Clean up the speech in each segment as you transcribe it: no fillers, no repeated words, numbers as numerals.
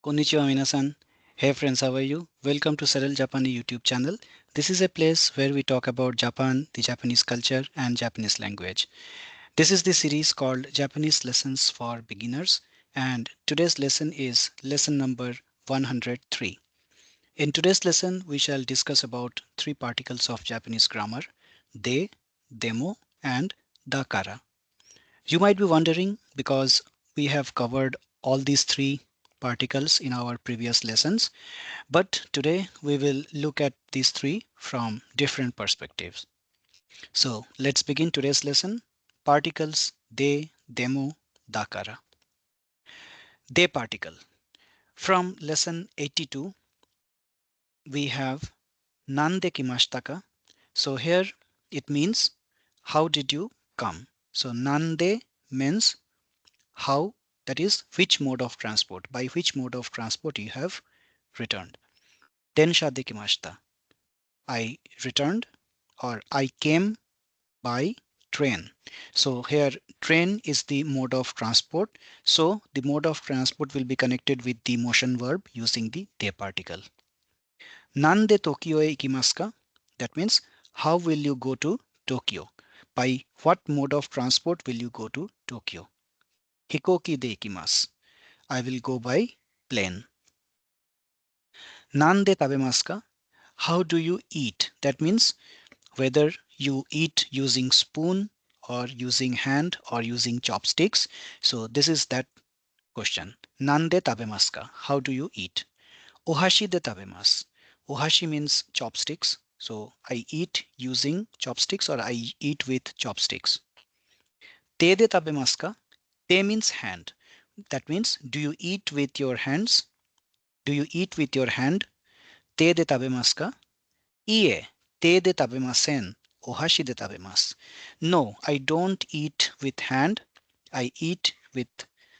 Konnichiwa minasan. Hey friends, how are you? Welcome to Saral Japani YouTube channel. This is a place where we talk about Japan, the Japanese culture and Japanese language. This is the series called Japanese Lessons for Beginners and today's lesson is lesson number 103. In today's lesson, we shall discuss about three particles of Japanese grammar, de, demo and dakara. You might be wondering because we have covered all these three particles in our previous lessons, but today we will look at these three from different perspectives. So let's begin today's lesson. Particles de, demo, dakara. De particle. From lesson 82, we have nande kimashita ka. So here it means how did you come? So nande means how, that is which mode of transport, by which mode of transport you have returned. Densha de kimashita. I returned or I came by train. So here train is the mode of transport. So the mode of transport will be connected with the motion verb using the de particle. Nande Tokyo e ikimasu ka? That means how will you go to Tokyo? By what mode of transport will you go to Tokyo? Hikoki de ikimasu. I will go by plane. Nande tabemasu ka? How do you eat? That means whether you eat using spoon or using hand or using chopsticks. So this is that question. Nande tabemasu ka? How do you eat? Ohashi de tabemasu. Ohashi means chopsticks. So I eat using chopsticks or I eat with chopsticks. Te de tabemasu ka? Te means hand. That means do you eat with your hands? Do you eat with your hand? Te de tabemasu ka? Ie, te de tabemasen. Ohashi de tabemasu. No, I don't eat with hand. I eat with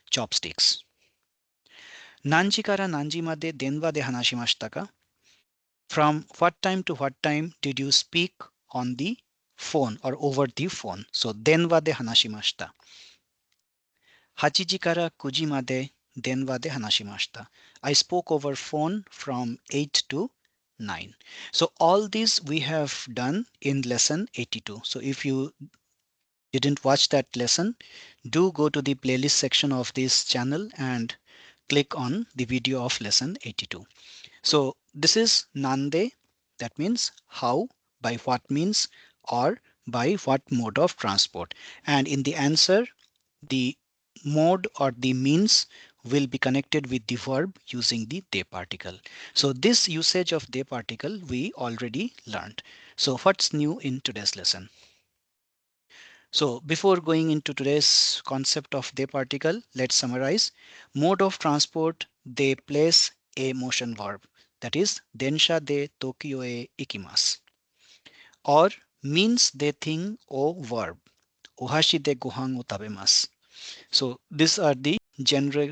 chopsticks. Nanji kara nanji made denwa de hanashimashita ka? From what time to what time did you speak on the phone or over the phone? So denwa de hanashimashita. 8時から9時まで電話で話しました. I spoke over phone from 8 to 9. So all this we have done in lesson 82. So if you didn't watch that lesson, do go to the playlist section of this channel and click on the video of lesson 82. So this is nande, that means how, by what means, or by what mode of transport. And in the answer, the mode or the means will be connected with the verb using the de particle. So this usage of de particle we already learned. So what's new in today's lesson? So before going into today's concept of de particle, let's summarize. Mode of transport, they place a motion verb, that is densha de Tokyo e ikimasu. Or means they thing o verb, ohashi de gohan o tabemasu. So these are the general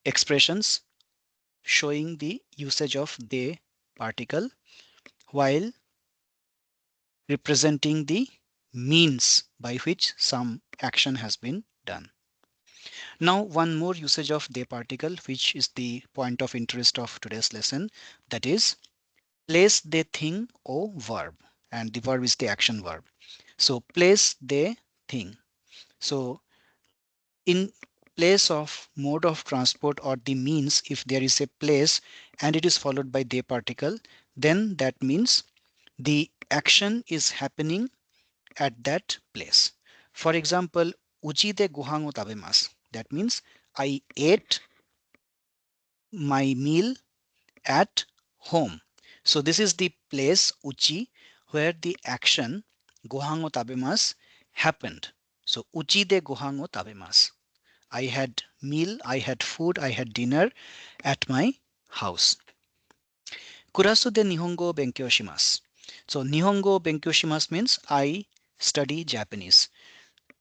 expressions showing the usage of de particle while representing the means by which some action has been done. Now one more usage of de particle, which is the point of interest of today's lesson, that is place de thing o verb, and the verb is the action verb. So place de thing. So in place of mode of transport or the means, if there is a place and it is followed by de particle, then that means the action is happening at that place. For example, uchi de gohan o tabemasu. That means I ate my meal at home. So this is the place uchi where the action gohan o tabemasu happened. So uchi de gohan o tabemasu. I had meal, I had food, I had dinner at my house. Kurasu de nihongo o benkyou shimasu. So nihongo o benkyou shimasu means I study Japanese.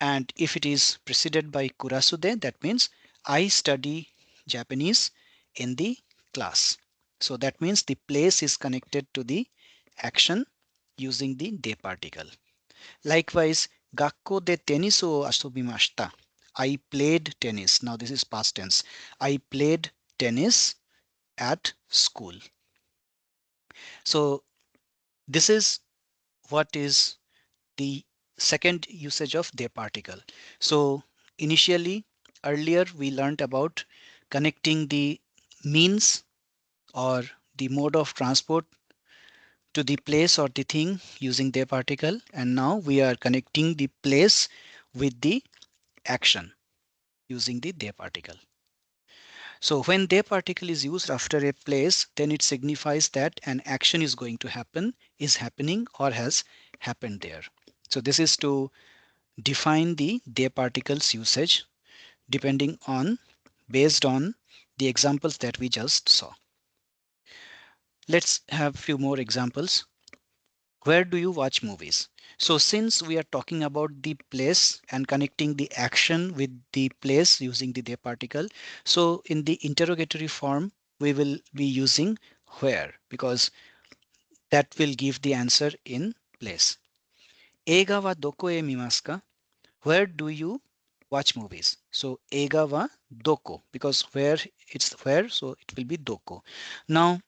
And if it is preceded by kurasu de, that means I study Japanese in the class. So that means the place is connected to the action using the de particle. Likewise, gakko de tenisu o asubimashita. I played tennis. Now this is past tense. I played tennis at school. So this is what is the second usage of de particle. So initially, earlier we learned about connecting the means or the mode of transport to the place or the thing using de particle, and now we are connecting the place with the action using the de particle. So when de particle is used after a place, then it signifies that an action is going to happen, is happening, or has happened there. So this is to define the de particles usage depending on, based on the examples that we just saw. Let's have few more examples. Where do you watch movies? So since we are talking about the place and connecting the action with the place using the de particle, so in the interrogatory form we will be using where, because that will give the answer in place. Eiga wa doko e mimasu ka? Where do you watch movies? So eiga wa doko, because where, it's where, so it will be doko. Now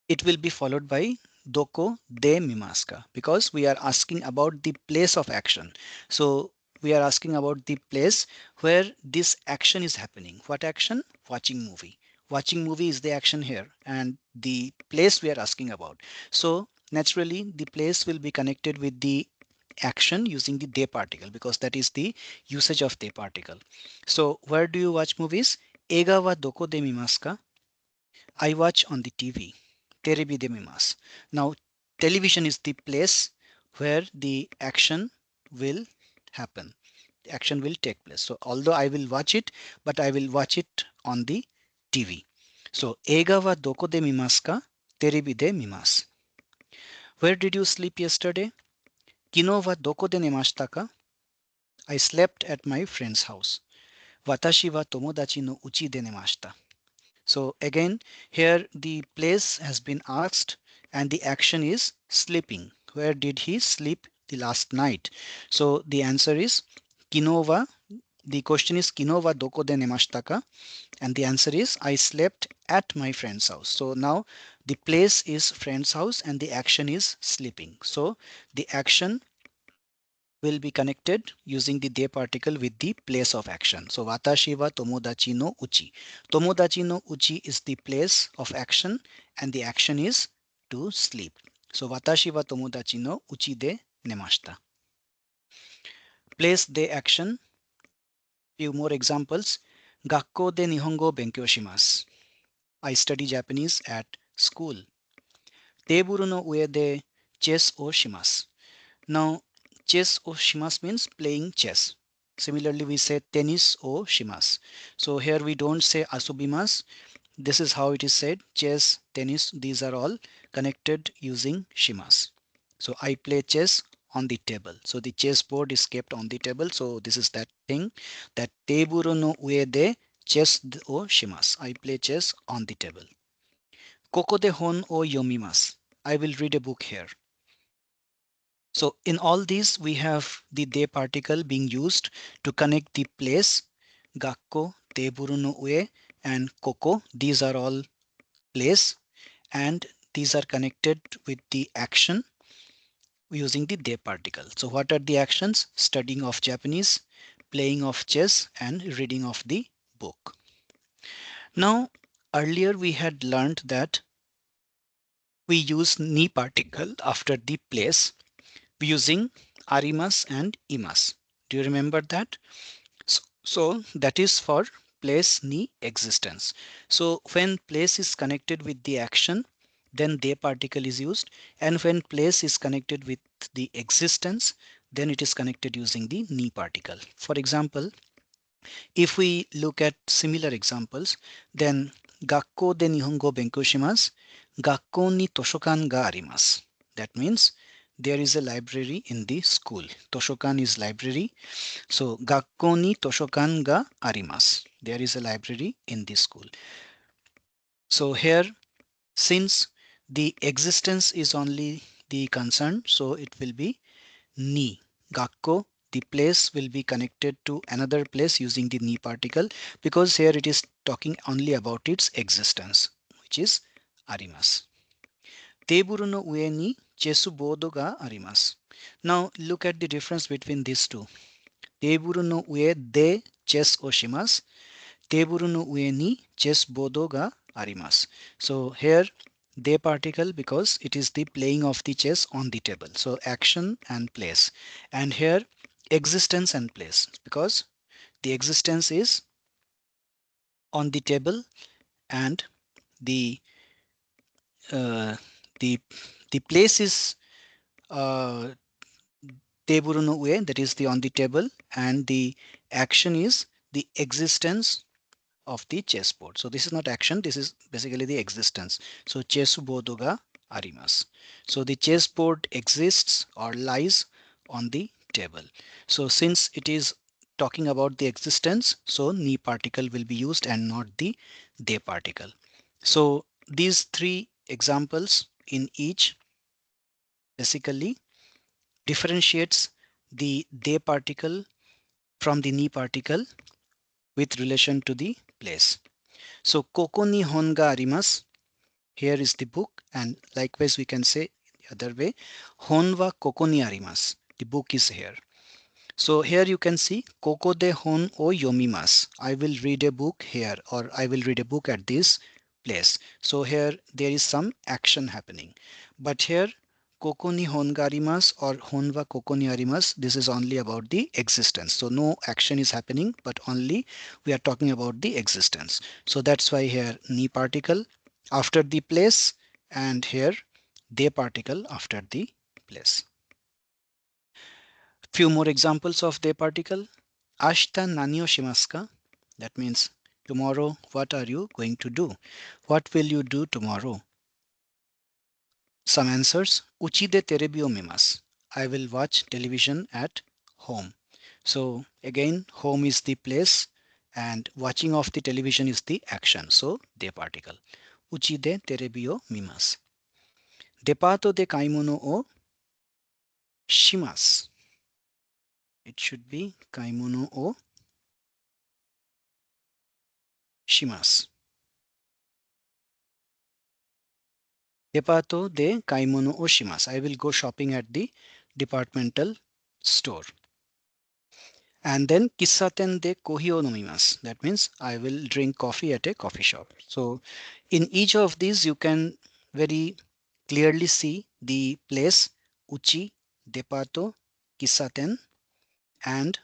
it will be followed by doko de mimaska, because we are asking about the place of action. So we are asking about the place where this action is happening. What action? Watching movie. Watching movie is the action here, and the place we are asking about. So naturally the place will be connected with the action using the de particle, because that is the usage of de particle. So where do you watch movies? Eiga wa doko de mimasu ka? I watch on the TV. Terebi de mimasu. Now, television is the place where the action will happen. The action will take place. So, although I will watch it, but I will watch it on the TV. So, eiga wa doko de mimasu ka? Terebi de mimasu. Where did you sleep yesterday? Kino wa doko de nemashita ka? I slept at my friend's house. Watashi wa tomodachi no uchi de nemashita. So again, here the place has been asked and the action is sleeping. Where did he sleep the last night? So the answer is Kinova. The question is Kinova doko de nemashita ka? And the answer is I slept at my friend's house. So now the place is friend's house and the action is sleeping. So the action will be connected using the de particle with the place of action. So watashi wa tomodachi no uchi. Tomodachi no uchi is the place of action and the action is to sleep. So watashi wa tomodachi no uchi de nemashita. Place de action. Few more examples. Gakko de nihongo o benkyou shimasu. I study Japanese at school. Teburu no ue de chess o shimasu. Now, chess o shimasu means playing chess. Similarly, we say tennis o shimasu. So here we don't say asubimasu. This is how it is said. Chess, tennis, these are all connected using shimasu. So I play chess on the table. So the chess board is kept on the table. So this is that thing, that teburu no ue de chess o shimasu. I play chess on the table. Koko de hon o yomimasu. I will read a book here. So in all these, we have the de particle being used to connect the place, gakko, teburu no ue, and koko. These are all place, and these are connected with the action using the de particle. So what are the actions? Studying of Japanese, playing of chess, and reading of the book. Now, earlier we had learned that we use ni particle after the place using arimas and imas. Do you remember that? So that is for place ni existence. So when place is connected with the action, then de particle is used, and when place is connected with the existence, then it is connected using the ni particle. For example, if we look at similar examples, then gakko de nihongo benkyou shimasu, gakko ni toshokan ga arimasu. That means there is a library in the school. Toshokan is library. So gakko ni toshokan ga arimasu. There is a library in the school. So here, since the existence is only the concern, so it will be ni. Gakko the place will be connected to another place using the ni particle, because here it is talking only about its existence, which is arimasu. Teburu no ue ni chesu bodo ga arimasu. Now look at the difference between these two. Teburu no ue de chess o shimasu. Teburu no ue ni chess bodo ga arimasu. So here de particle, because it is the playing of the chess on the table. So action and place. And here existence and place, because the existence is on the table, and the uh, the the place is uh, teburu no ue, that is the on the table, and the action is the existence of the chessboard. So this is not action, this is basically the existence. So chessu bodo ga arimasu. So the chessboard exists or lies on the table. So since it is talking about the existence, so ni particle will be used and not the de particle. So these three examples in each basically differentiates the de particle from the ni particle with relation to the place. So koko ni hon ga arimasu. Here is the book, and likewise we can say the other way. Hon wa koko ni arimasu. The book is here. So here you can see koko de hon o yomimasu. I will read a book here, or I will read a book at this place. So here there is some action happening. But here koko ni hon ga arimasu or hon wa koko ni arimasu, this is only about the existence. So no action is happening, but only we are talking about the existence. So that's why here ni particle after the place, and here de particle after the place. Few more examples of de particle. Ashita nani o shimasu ka? That means tomorrow what are you going to do? What will you do tomorrow? Some answers. Uchi de terebi o mimasu. I will watch television at home. So again, home is the place and watching of the television is the action. So de particle. Uchi de terebi o mimasu. Depato de kaimono o shimasu. It should be kaimono o shimasu. Depato de kaimono o shimasu. I will go shopping at the departmental store. And then kissaten de kohi o nomimasu. That means I will drink coffee at a coffee shop. So in each of these you can very clearly see the place uchi, depato, kissaten, and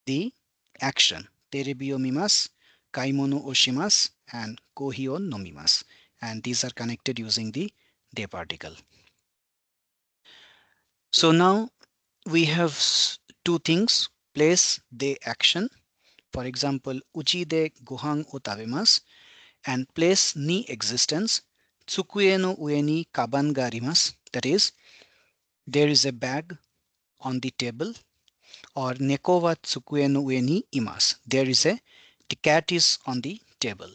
the action terebi o mimasu, kaimono o shimasu, and kohi o nomimasu. And these are connected using the de particle. So now we have two things, place de action. For example, uchi de gohan o tabemasu, and place ni existence. Tsukue no ue ni kaban ga arimasu. That is, there is a bag on the table. Or neko wa tsukue no ue ni imasu. The cat is on the table.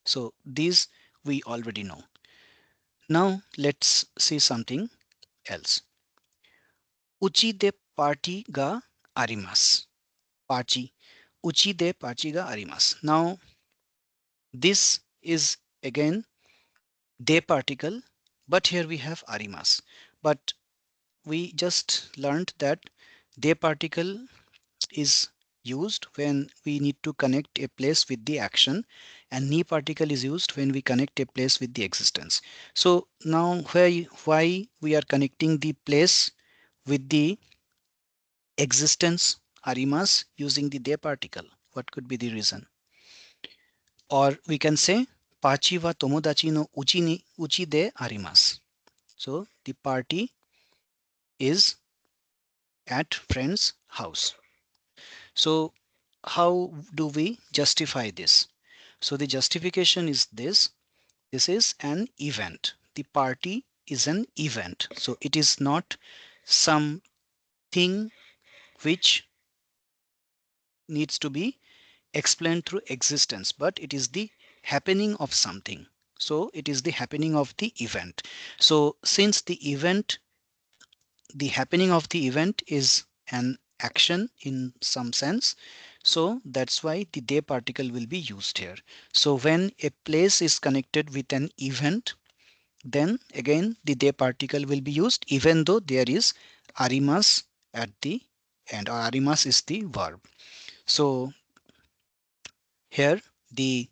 So these we already know. Now let's see something else. Uchi de party ga arimasu. Party. Uchi de party ga arimasu. Now this is again de particle, but here we have arimasu. But we just learned that de particle is used when we need to connect a place with the action, and ni particle is used when we connect a place with the existence. So now why we are connecting the place with the existence arimasu using the de particle? What could be the reason? Or we can say pachi wa tomodachi no uchi de arimasu. So the party is at friend's house. So how do we justify this? So the justification is this. This is an event. The party is an event. So it is not something which needs to be explained through existence, but it is the happening of something. So it is the happening of the event. So since the happening of the event is an action in some sense. So that's why the de particle will be used here. So when a place is connected with an event, then again the de particle will be used even though there is arimas at the end, or arimas is the verb. So here the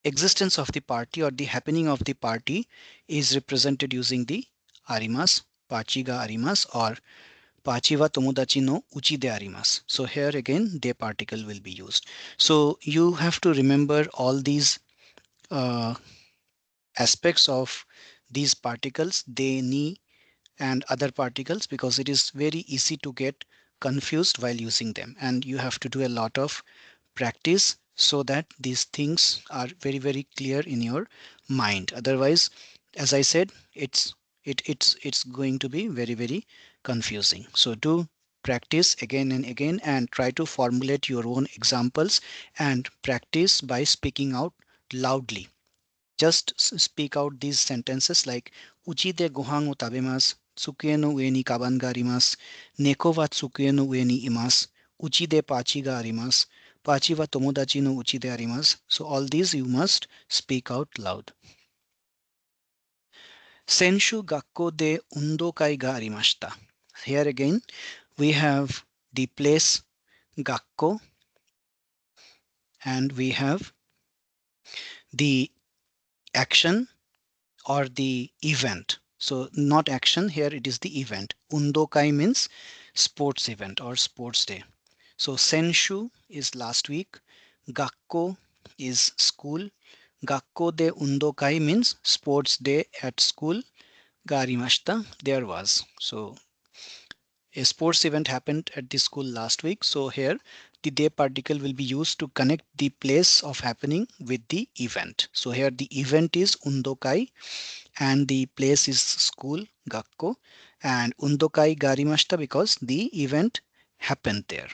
existence of the party or the happening of the party is represented using the arimas, pachiga arimas, or pachiwa tomodachi no uchi de arimas. So here again de particle will be used. So you have to remember all these uh, aspects of these particles, de, ni, and other particles, because it is very easy to get confused while using them, and you have to do a lot of practice so that these things are very clear in your mind. Otherwise, as I said, it's going to be very confusing. So do practice again and again and try to formulate your own examples and practice by speaking out loudly. Just speak out these sentences like uchi de gohan o tabemasu, tsukie no ue ni kaban ga arimasu, neko wa tsukie no ue ni imasu, uchi de pachi ga arimasu, pachi wa tomodachi no uchi de arimasu. So all these you must speak out loud. Senshu gakko de undokai ga arimashita. Here again we have the place gakko and we have the action or the event. So not action, here it is the event. Undokai means sports event or sports day. So senshu is last week. Gakko is school. Gakko de undokai means sports day at school. Garimashita, there was. So a sports event happened at the school last week. So here the de particle will be used to connect the place of happening with the event. So here the event is undokai and the place is school, gakko, and undokai garimashita because the event happened there.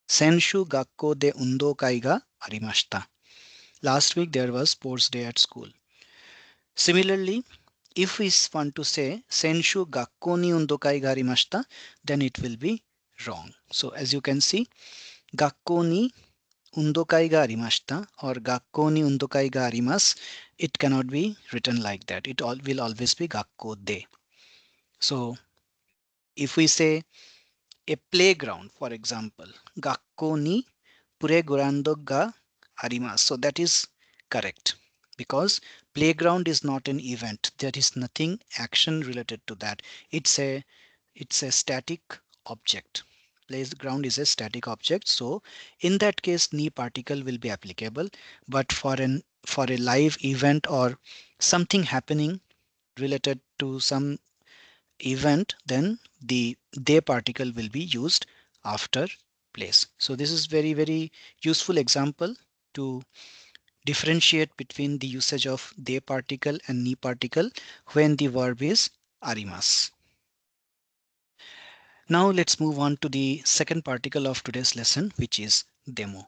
Senshu gakko de undokai ga arimashita. Last week there was sports day at school. Similarly, if we want to say senshu gakko ni undokai ga arimashita, then it will be wrong. So as you can see, gakko ni undokai ga arimashita or gakko ni undokai ga arimasu, it cannot be written like that. It all will always be gakko de. So if we say a playground, for example, gakko ni playground ga arimasu. So that is correct because playground is not an event. There is nothing action related to that. It's a static object. Playground is a static object. So in that case, ni particle will be applicable. But for a live event or something happening related to some event, then the they particle will be used after place. So this is very useful example to differentiate between the usage of they particle and ni particle when the verb is arimas. Now let's move on to the second particle of today's lesson, which is demo.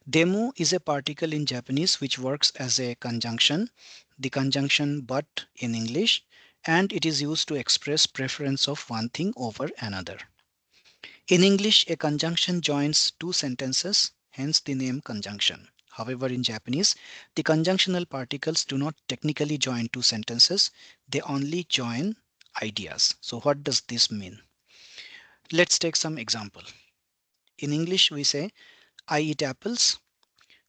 Demo is a particle in Japanese which works as a conjunction, the conjunction but in English, and it is used to express preference of one thing over another. In English, a conjunction joins two sentences, hence the name conjunction. However, in Japanese, the conjunctional particles do not technically join two sentences, they only join ideas. So what does this mean? Let's take some example. In English, we say, I eat apples.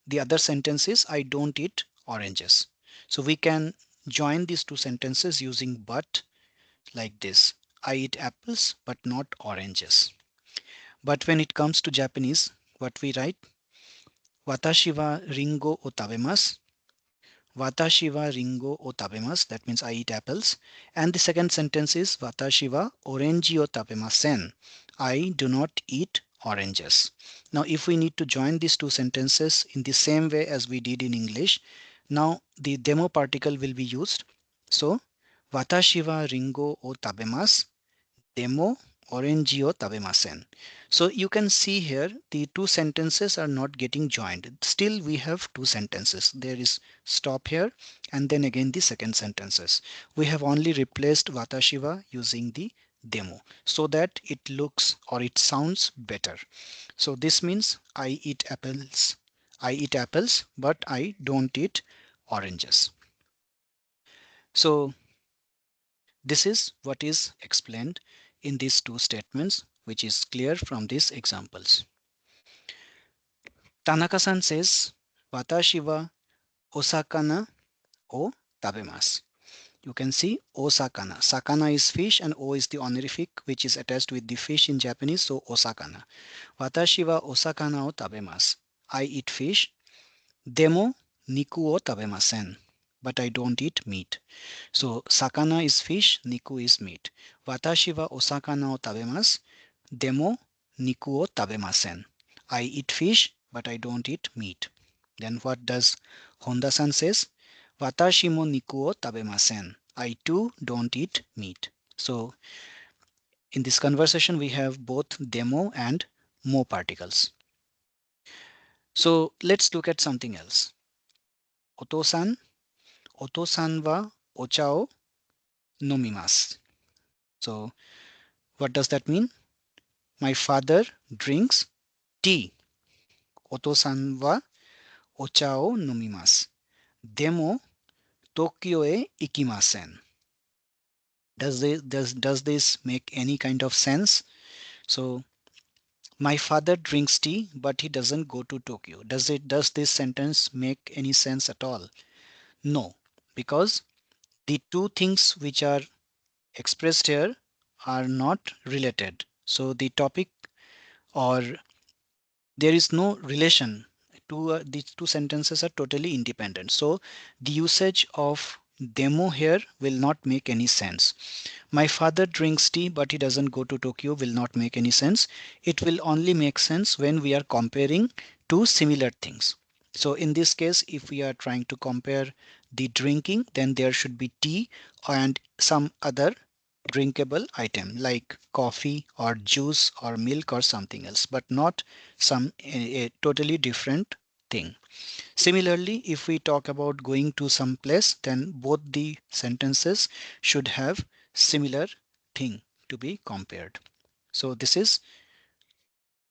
The other sentence is, I don't eat oranges. So we can join these two sentences using but like this. I eat apples but not oranges. But when it comes to Japanese, what we write? Watashi wa ringo o tabemasu. Watashi wa ringo o tabemasu. That means I eat apples. And the second sentence is Watashi wa oranji o tabemasen. I do not eat oranges. Now, if we need to join these two sentences in the same way as we did in English, now the demo particle will be used. So, Watashi wa ringo o tabemasu. Demo orange o tabemasen. So you can see here the two sentences are not getting joined. Still we have two sentences. There is stop here and then again the second sentences. We have only replaced watashiwa using the demo, so that it looks or it sounds better. So this means I eat apples. I eat apples, but I don't eat oranges. So this is what is explained in these two statements, which is clear from these examples. Tanaka-san says, watashi wa osakana o tabemasu. You can see osakana. Sakana is fish and o is the honorific which is attached with the fish in Japanese, so osakana. Watashi wa osakana o tabemasu. I eat fish. Demo niku o tabemasen. But I don't eat meat. So sakana is fish, niku is meat. Watashi wa osakana o tabemasu. Demo niku o tabemasen. I eat fish, but I don't eat meat. Then what does Honda-san says? Watashi mo niku o tabemasen. I too don't eat meat. So in this conversation we have both demo and mo particles. So let's look at something else. Oto-san, Oto-san wa ocha o nomimasu. So what does that mean? My father drinks tea. Oto-san wa ocha o nomimasu. Demo Tokyo e ikimasen. Does this make any kind of sense? So my father drinks tea, but he doesn't go to Tokyo. Does this sentence make any sense at all? No, because the two things which are expressed here are not related. So the topic, or there is no relation. These two sentences are totally independent. So the usage of demo here will not make any sense. My father drinks tea, but he doesn't go to Tokyo will not make any sense. It will only make sense when we are comparing two similar things. So in this case, if we are trying to compare the drinking, then there should be tea and some other drinkable item like coffee or juice or milk or something else, but not some a totally different thing. Similarly, if we talk about going to some place, then both the sentences should have similar thing to be compared. So this is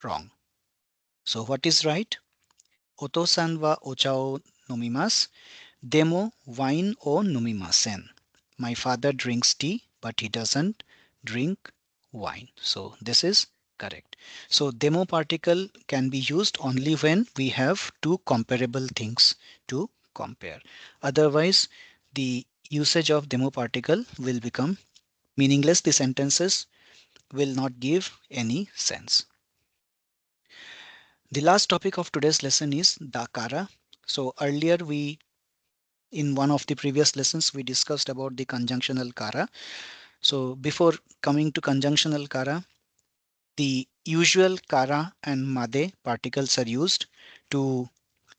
wrong. So what is right? Oto-san wa ocha o nomimasu. Demo wine o nomimasen. My father drinks tea, but he doesn't drink wine. So this is correct. So demo particle can be used only when we have two comparable things to compare. Otherwise, the usage of demo particle will become meaningless. The sentences will not give any sense. The last topic of today's lesson is dakara. So earlier in one of the previous lessons we discussed about the conjunctional kara. So before coming to conjunctional kara, the usual kara and made particles are used to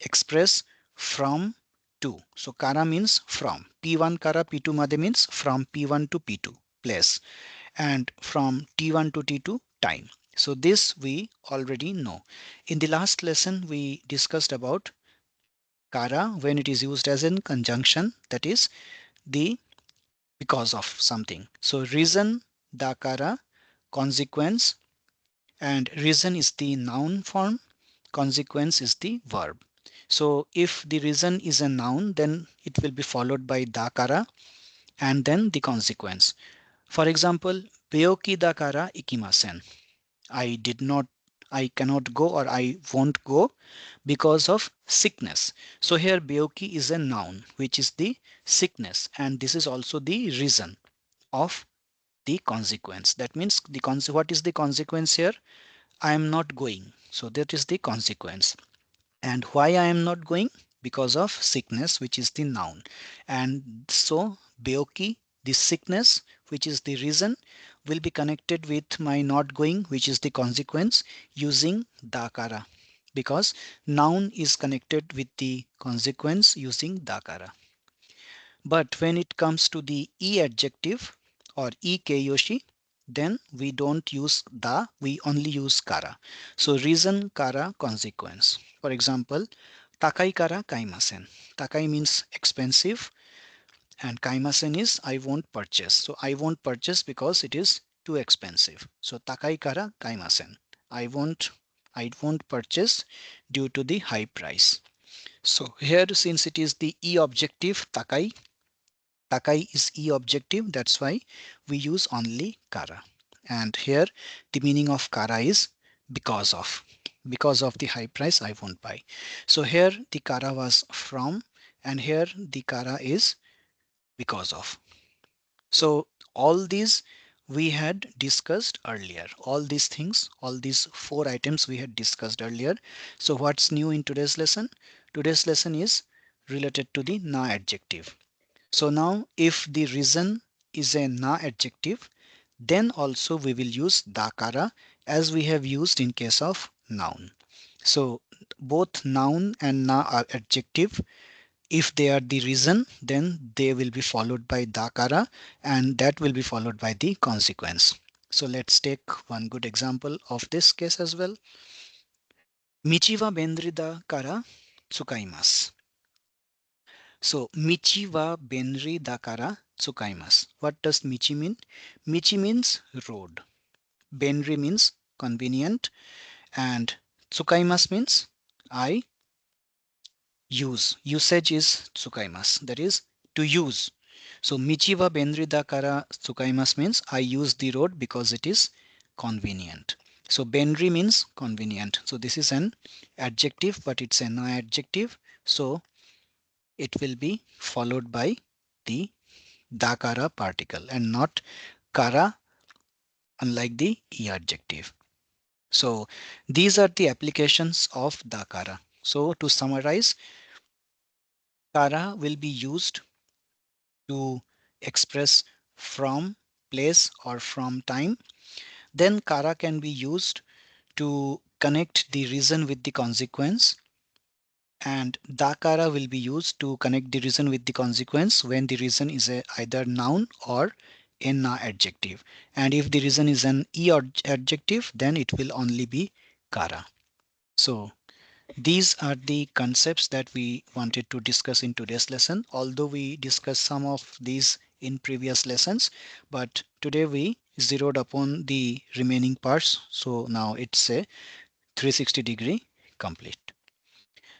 express from to. So kara means from. P1 kara P2 made means from P1 to P2 place, and from T1 to T2 time. So this we already know. In the last lesson we discussed about kara when it is used as in conjunction, that is the because of something. So reason, dakara, consequence, and reason is the noun form, consequence is the verb. So if the reason is a noun, then it will be followed by dakara and then the consequence. For example, beoki dakara ikimasen. I did not, I cannot go or I won't go because of sickness. So here beoki is a noun which is the sickness, and this is also the reason of the consequence. That means what is the consequence here? I am not going. So that is the consequence. And why I am not going? Because of sickness, which is the noun. And so beoki, the sickness, which is the reason, will be connected with my not going, which is the consequence, using dakara. Because noun is connected with the consequence using dakara. But when it comes to the e adjective or e keiyoshi, then we don't use da, we only use kara. So reason, kara, consequence. For example, takai kara kaimasen. Takai means expensive and kaimasen is I won't purchase. So I won't purchase because it is too expensive. So takai kara kaimasen. I won't purchase due to the high price. So here, since it is the E objective takai, takai is E objective, that's why we use only kara. And here the meaning of kara is because of. Because of the high price I won't buy. So here the kara was from, and here the kara is because of. So all these we had discussed earlier. All these things, all these four items we had discussed earlier. So what's new in today's lesson? Today's lesson is related to the na adjective. So now if the reason is a na adjective, then also we will use dakara as we have used in case of noun. So both noun and na are adjective. If they are the reason, then they will be followed by dakara, and that will be followed by the consequence. So let's take one good example of this case as well. Michi wa benri da kara tsukaimasu. So michi wa benri da kara tsukaimasu. What does michi mean? Michi means road. Benri means convenient, and tsukaimasu means I use. Usage is tsukaimasu. That is to use. So michi wa benri da kara tsukaimasu means I use the road because it is convenient. So benri means convenient. So this is an adjective, but it's an adjective. So it will be followed by the dakara particle and not kara, unlike the e adjective. So these are the applications of dakara. So to summarize, kara will be used to express from place or from time. Then kara can be used to connect the reason with the consequence, and dakara will be used to connect the reason with the consequence when the reason is either noun or a na adjective. And if the reason is an e adjective, then it will only be kara. So these are the concepts that we wanted to discuss in today's lesson. Although we discussed some of these in previous lessons, but today we zeroed upon the remaining parts. So now it's a 360-degree complete.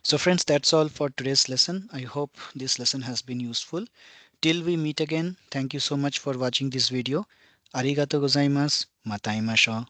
So friends, that's all for today's lesson. I hope this lesson has been useful. Till we meet again, thank you so much for watching this video. Arigato gozaimasu. Mataimashou.